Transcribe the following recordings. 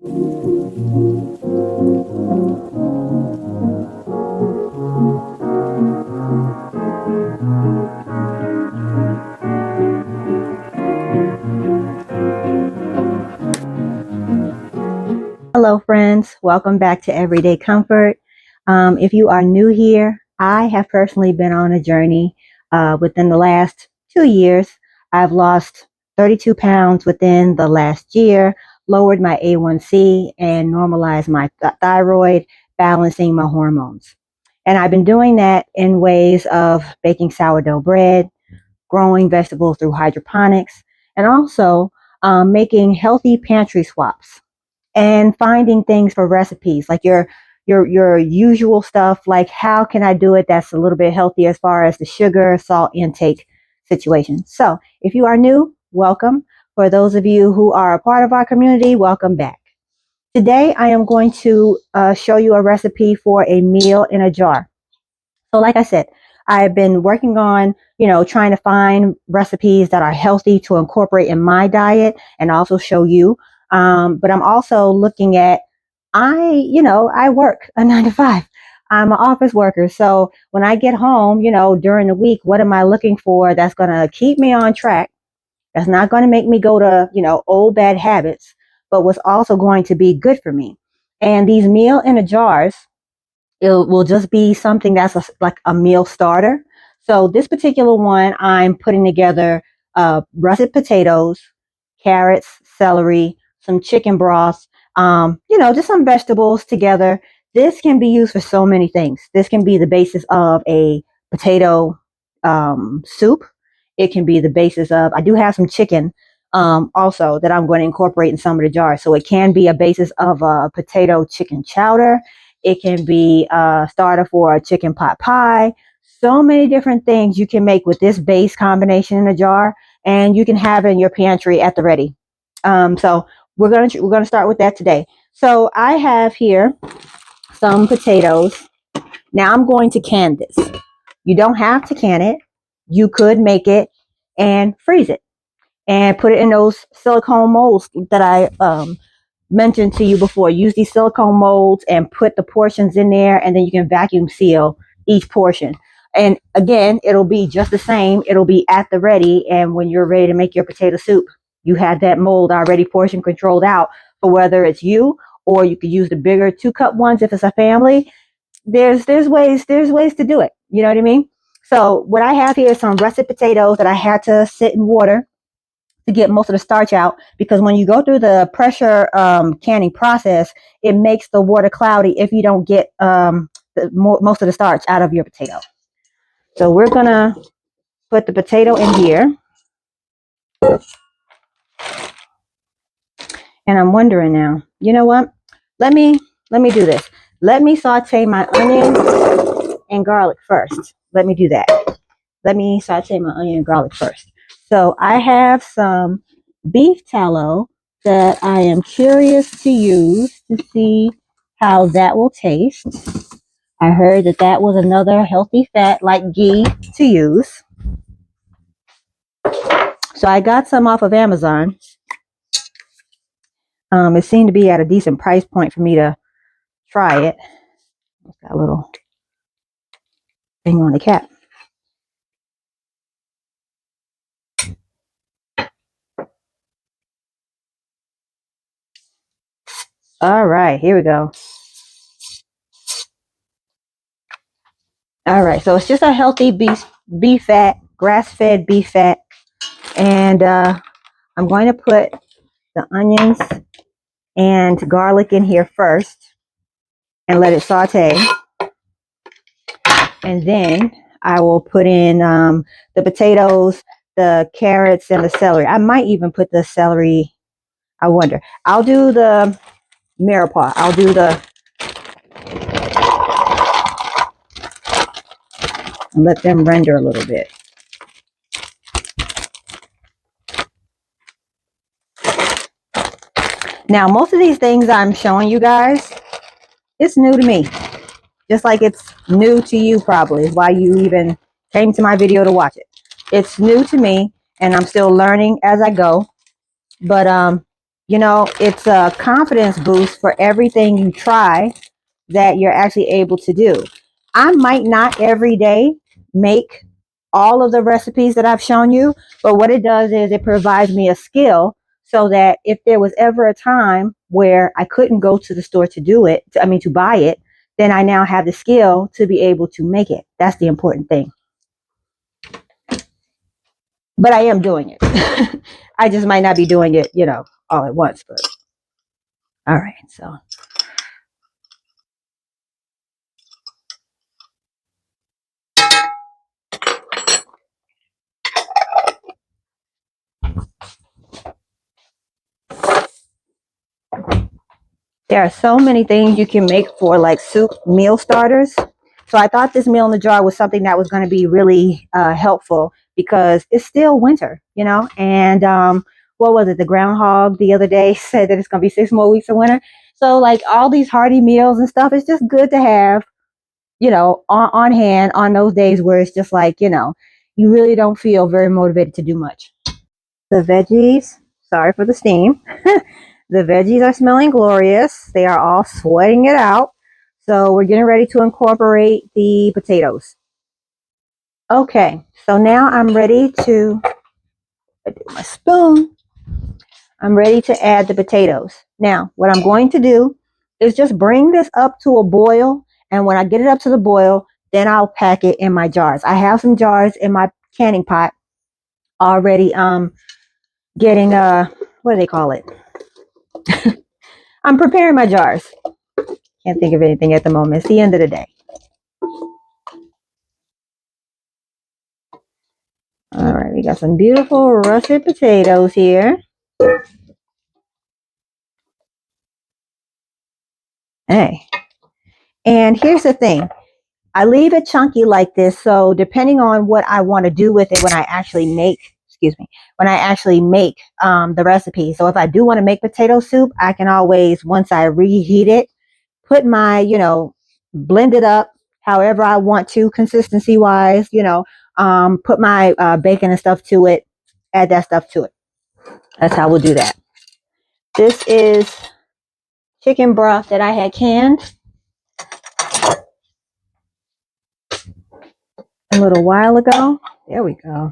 Hello friends, welcome back to Everyday Comfort. If you are new here, I have personally been on a journey within the last 2 years. I've lost 32 pounds within the last year, lowered my A1C, and normalized my thyroid, balancing my hormones. And I've been doing that in ways of baking sourdough bread, growing vegetables through hydroponics, and also making healthy pantry swaps and finding things for recipes like your usual stuff, like how can I do it that's a little bit healthier as far as the sugar salt intake situation. So if you are new, welcome. For those of you who are a part of our community, welcome back. Today I am going to show you a recipe for a meal in a jar. So like I said, I've been working on, trying to find recipes that are healthy to incorporate in my diet and also show you. But I'm also looking at, I work a 9 to 5. I'm an office worker. So when I get home, during the week, what am I looking for that's going to keep me on track? That's not going to make me go to, old bad habits, but what's also going to be good for me. And these meal in a jars, it will just be something that's like a meal starter. So this particular one, I'm putting together russet potatoes, carrots, celery, some chicken broth, just some vegetables together. This can be used for so many things. This can be the basis of a potato soup. It can be the basis of, I do have some chicken also that I'm going to incorporate in some of the jars. So it can be a basis of a potato chicken chowder. It can be a starter for a chicken pot pie. So many different things you can make with this base combination in a jar, and you can have it in your pantry at the ready. So we're gonna start with that today. So I have here some potatoes. Now I'm going to can this. You don't have to can it. You could make it and freeze it and put it in those silicone molds that I mentioned to you before. Use these silicone molds and put the portions in there, and then you can vacuum seal each portion. And again, it'll be just the same. It'll be at the ready, and when you're ready to make your potato soup, you have that mold already portion controlled out for whether it's you, or you could use the bigger 2-cup ones if it's a family. There's ways to do it. You know what I mean? So what I have here is some russet potatoes that I had to sit in water to get most of the starch out, because when you go through the pressure canning process, it makes the water cloudy if you don't get most of the starch out of your potato. So we're gonna put the potato in here, and I'm wondering now, you know what? Let me do this. Let me saute my onions and garlic first. Let me do that. Let me saute my onion and garlic first. So I have some beef tallow that I am curious to use to see how that will taste. I heard that that was another healthy fat like ghee to use. So I got some off of Amazon. It seemed to be at a decent price point for me to try it. It's got a little thing on the cap. All right, here we go. All right, so it's just a healthy beef fat, grass-fed beef fat, and I'm going to put the onions and garlic in here first and let it saute, and then I will put in the potatoes, the carrots, and the celery. I might even put the celery. I wonder. I'll do the mirepoix. I'll do the, and let them render a little bit. Now, most of these things I'm showing you guys, it's new to me. Just like it's new to you probably, why you even came to my video to watch it. It's new to me, and I'm still learning as I go. But it's a confidence boost for everything you try that you're actually able to do. I might not every day make all of the recipes that I've shown you, but what it does is it provides me a skill so that if there was ever a time where I couldn't go to the store to do it, to buy it, then I now have the skill to be able to make it. That's the important thing. But I am doing it. I just might not be doing it, all at once. But all right, so there are so many things you can make for like soup meal starters. So I thought this meal in the jar was something that was going to be really helpful because it's still winter, And what was it? The groundhog the other day said that it's going to be 6 more weeks of winter. So like all these hearty meals and stuff, it's just good to have, on hand on those days where it's just like, you really don't feel very motivated to do much. The veggies, sorry for the steam. The veggies are smelling glorious. They are all sweating it out. So we're getting ready to incorporate the potatoes. Okay, so now I'm ready to do my spoon. I'm ready to add the potatoes. Now, what I'm going to do is just bring this up to a boil. And when I get it up to the boil, then I'll pack it in my jars. I have some jars in my canning pot already getting what do they call it? I'm preparing my jars. Can't think of anything at the moment. It's the end of the day. All right, we got some beautiful russet potatoes here. Hey, and here's the thing. I leave it chunky like this, so depending on what I want to do with it when I actually make, the recipe. So if I do want to make potato soup, I can always, once I reheat it, put my, blend it up however I want to, consistency wise, put my bacon and stuff to it, add that stuff to it. That's how we'll do that. This is chicken broth that I had canned a little while ago. There we go.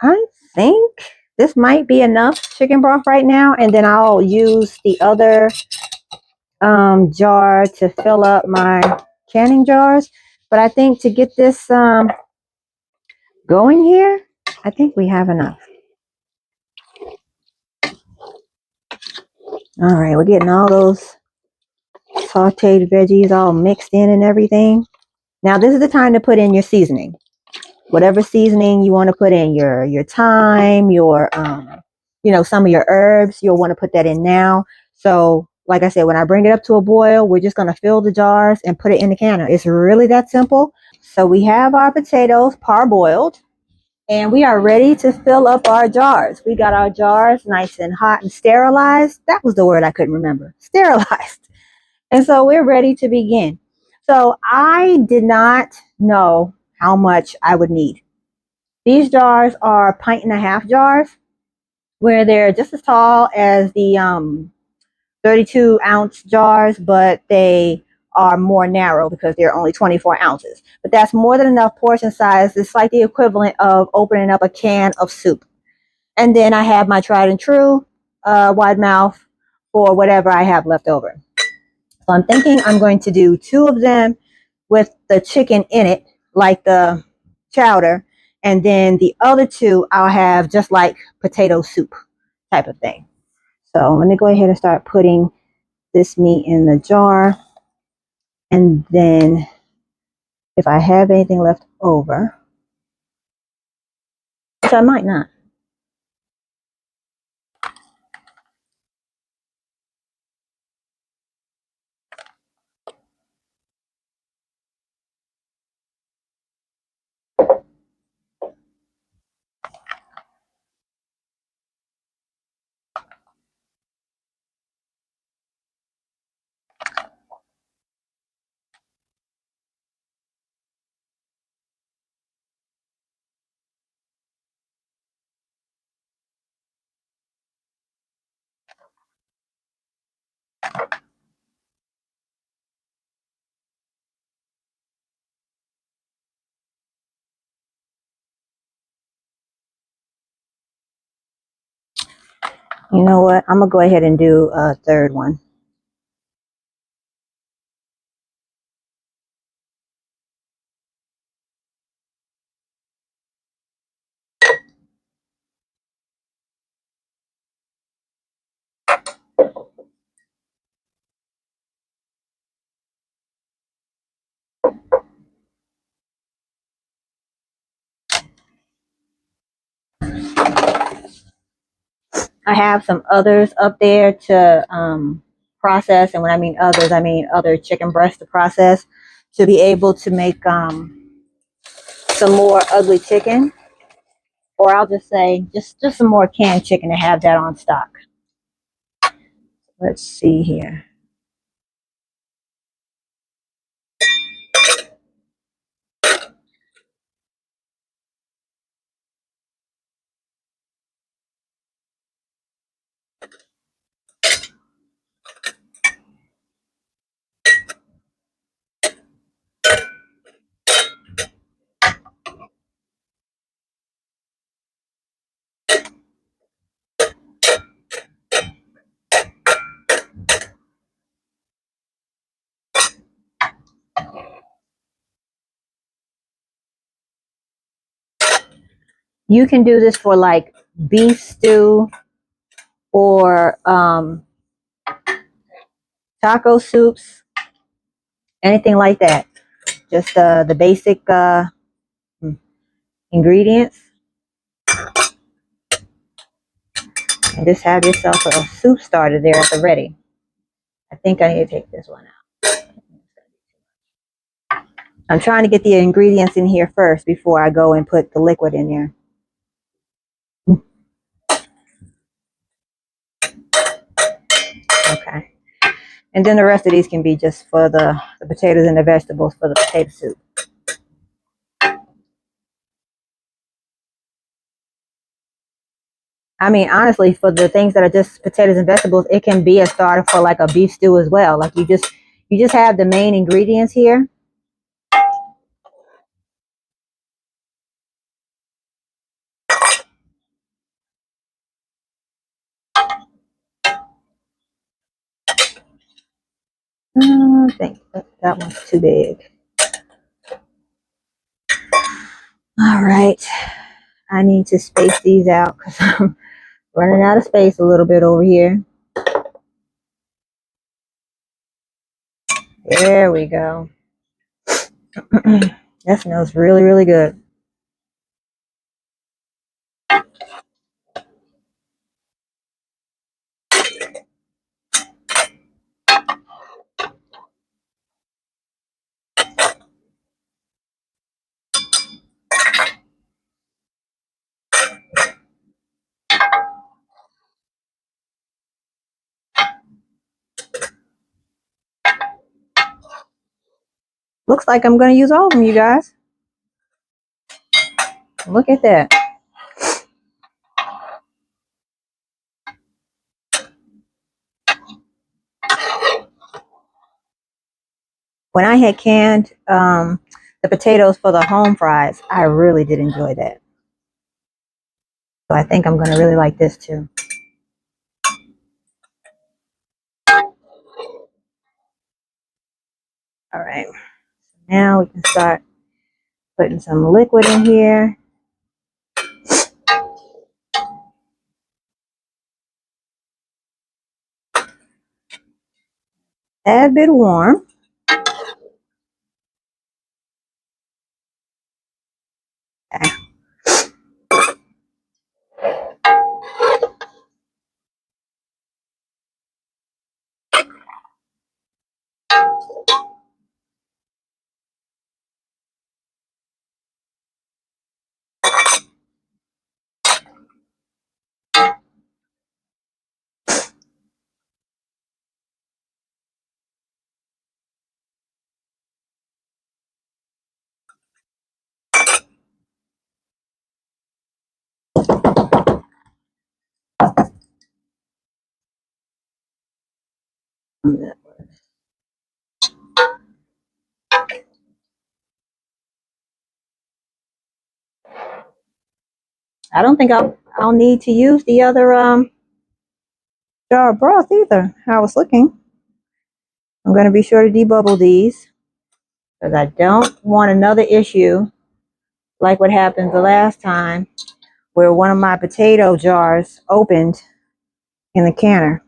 I think this might be enough chicken broth right now, and then I'll use the other jar to fill up my canning jars. But I think to get this going here, I think we have enough. All right, we're getting all those sauteed veggies all mixed in and everything. Now this is the time to put in your seasoning. Whatever seasoning you want to put in, your thyme, your some of your herbs, you'll want to put that in now. So like I said, when I bring it up to a boil, we're just going to fill the jars and put it in the canner. It's really that simple. So we have our potatoes parboiled and we are ready to fill up our jars. We got our jars nice and hot and sterilized. That was the word I couldn't remember. Sterilized. And so we're ready to begin. So I did not know how much I would need. These jars are 1.5 pint jars where they're just as tall as the 32-ounce jars, but they are more narrow because they're only 24 ounces. But that's more than enough portion size. It's like the equivalent of opening up a can of soup. And then I have my tried and true wide mouth for whatever I have left over. So I'm thinking I'm going to do 2 of them with the chicken in it, like the chowder. And then the other 2 I'll have just like potato soup type of thing. So let me go ahead and start putting this meat in the jar. And then if I have anything left over, which I might not. You know what? I'm gonna go ahead and do a third one. I have some others up there to process, and when I mean others, I mean other chicken breasts to process to be able to make some more ugly chicken, or I'll just say just some more canned chicken to have that on stock. Let's see here. You can do this for like beef stew or taco soups, anything like that. Just the basic ingredients, and just have yourself a soup starter there at the ready. I think I need to take this one out. I'm trying to get the ingredients in here first before I go and put the liquid in there. Okay. And then the rest of these can be just for the potatoes and the vegetables for the potato soup. I mean, honestly, for the things that are just potatoes and vegetables, it can be a starter for like a beef stew as well. Like you just have the main ingredients here. I think that one's too big. All right. I need to space these out because I'm running out of space a little bit over here. There we go. That smells really, really good. Looks like I'm going to use all of them, you guys. Look at that. When I had canned the potatoes for the home fries, I really did enjoy that. So I think I'm going to really like this too. All right. Now we can start putting some liquid in here. Tad bit warm. Okay. I don't think I'll need to use the other jar of broth either, how it's looking. I'm going to be sure to debubble these because I don't want another issue like what happened the last time where one of my potato jars opened in the canner.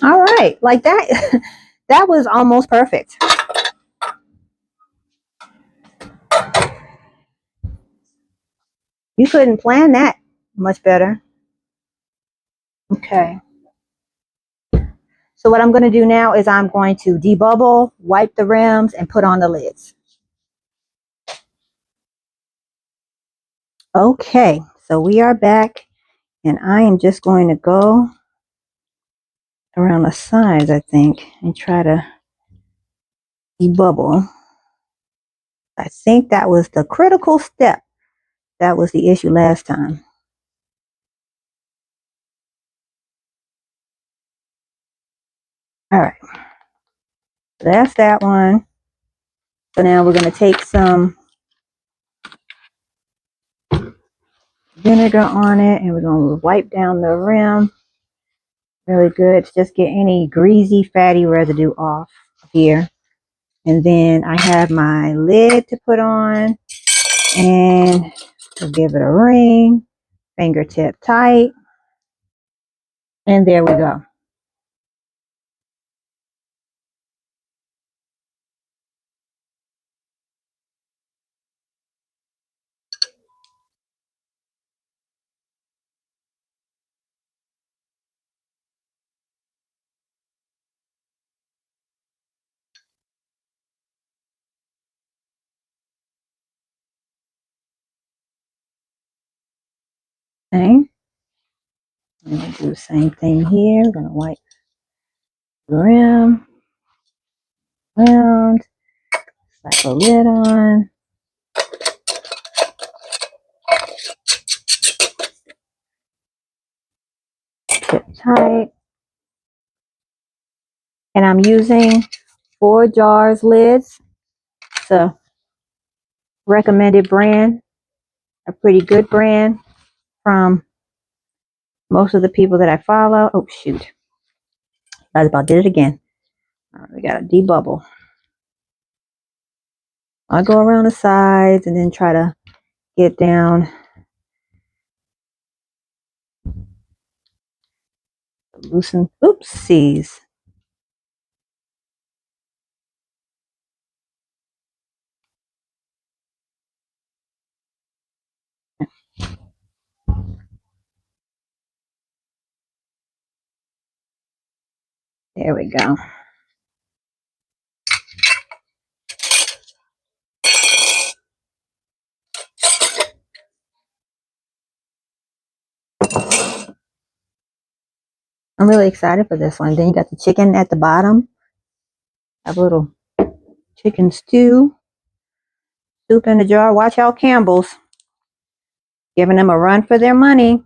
All right, like that, that was almost perfect. You couldn't plan that much better. Okay. So what I'm going to do now is I'm going to debubble, wipe the rims, and put on the lids. Okay, so we are back, and I am just going to go around the sides, I think, and try to debubble. I think that was the critical step. That was the issue last time. All right, so that's that one. So now we're going to take some vinegar on it, and we're going to wipe down the rim really good to just get any greasy, fatty residue off here. And then I have my lid to put on, and we'll give it a ring, fingertip tight, and there we go. Okay. I'm going to do the same thing here. I'm going to wipe the rim around, slap the lid on, tip tight. And I'm using 4 jars lids. It's a recommended brand, a pretty good brand from most of the people that I follow. Oh, shoot. I about did it again. All right, we got to debubble. I'll go around the sides and then try to get down. Loosen. Oopsies. There we go. I'm really excited for this one. Then you got the chicken at the bottom. Have a little chicken stew. Soup in the jar. Watch out, Campbell's. Giving them a run for their money.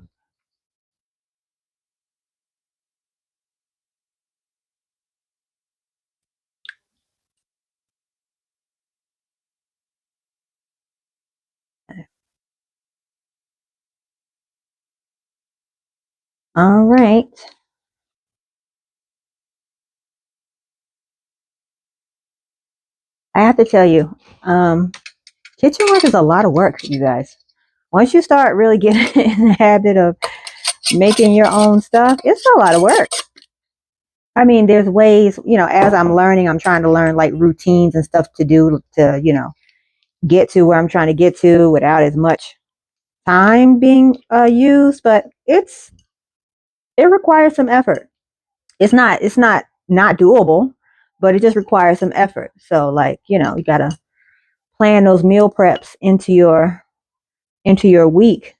All right. I have to tell you, kitchen work is a lot of work, you guys. once you start really getting in the habit of making your own stuff, it's a lot of work. I mean, there's ways, as I'm learning, I'm trying to learn like routines and stuff to do to, get to where I'm trying to get to without as much time being used, but it requires some effort. It's not doable, but it just requires some effort. So like, you got to plan those meal preps into your week,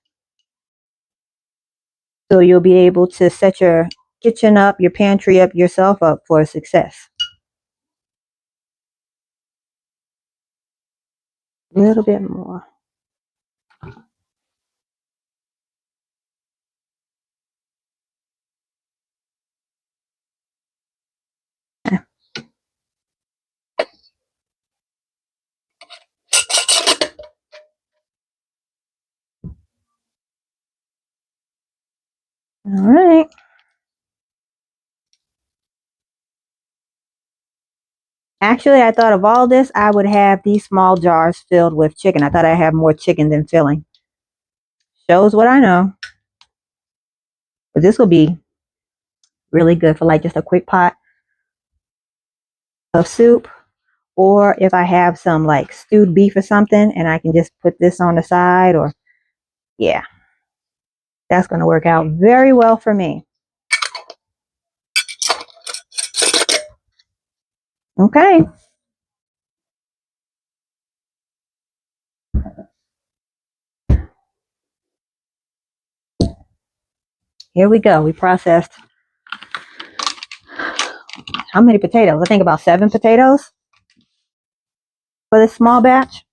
so you'll be able to set your kitchen up, your pantry up, yourself up for success. A little bit more. All right. Actually, I thought of all this, I would have these small jars filled with chicken. I thought I'd have more chicken than filling. Shows what I know. But this will be really good for like just a quick pot of soup. Or if I have some like stewed beef or something and I can just put this on the side, or yeah, that's going to work out very well for me. Okay. Here we go. We processed how many potatoes? I think about 7 potatoes for this small batch.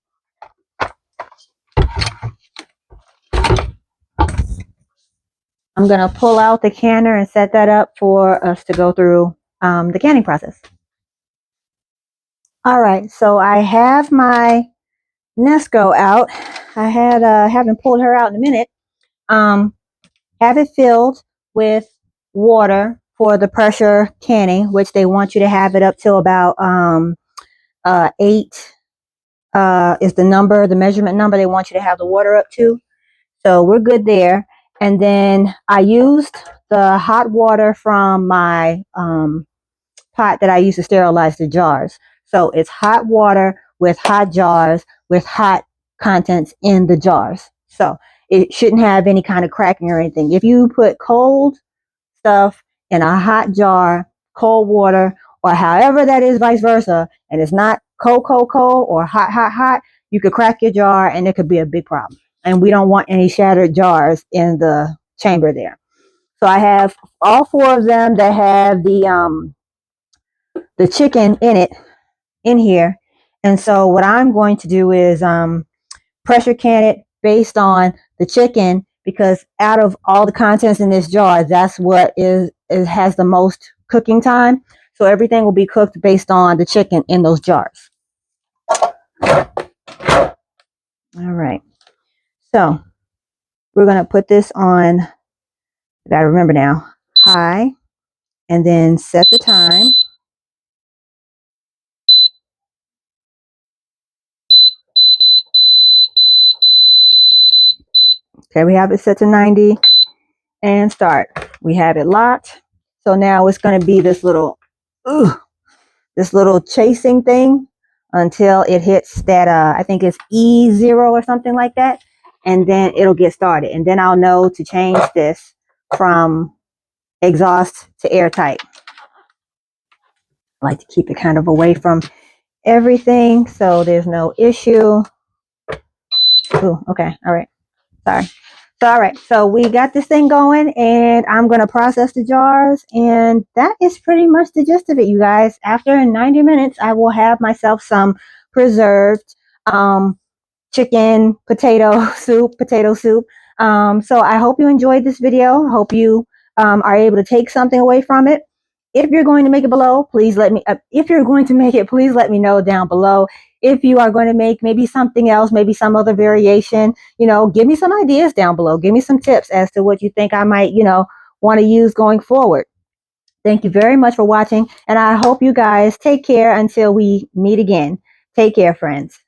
I'm going to pull out the canner and set that up for us to go through the canning process. All right, so I have my Nesco out. I haven't pulled her out in a minute. Have it filled with water for the pressure canning, which they want you to have it up till about 8 is the measurement number they want you to have the water up to. So we're good there. And then I used the hot water from my pot that I use to sterilize the jars. So it's hot water with hot jars with hot contents in the jars. So it shouldn't have any kind of cracking or anything. If you put cold stuff in a hot jar, cold water, or however that is, vice versa, and it's not cold, cold, cold, or hot, hot, hot, you could crack your jar and it could be a big problem. And we don't want any shattered jars in the chamber there. So I have all 4 of them that have the chicken in here. And so what I'm going to do is pressure can it based on the chicken, because out of all the contents in this jar, that's what has the most cooking time. So everything will be cooked based on the chicken in those jars. All right. So we're going to put this on, I got to remember now, high, and then set the time. Okay, we have it set to 90 and start. We have it locked. So now it's going to be this little chasing thing until it hits that, I think it's E0 or something like that. And then it'll get started. And then I'll know to change this from exhaust to airtight. I like to keep it kind of away from everything so there's no issue. Ooh, okay. All right. Sorry. So, all right. So we got this thing going and I'm going to process the jars. And that is pretty much the gist of it, you guys. After 90 minutes, I will have myself some preserved chicken potato soup. So I hope you enjoyed this video. I hope you are able to take something away from it. If you're going to make it below, please let me, if you're going to make it, please let me know down below. If you are going to make maybe something else, maybe some other variation, give me some ideas down below. Give me some tips as to what you think I might, want to use going forward. Thank you very much for watching. And I hope you guys take care until we meet again. Take care, friends.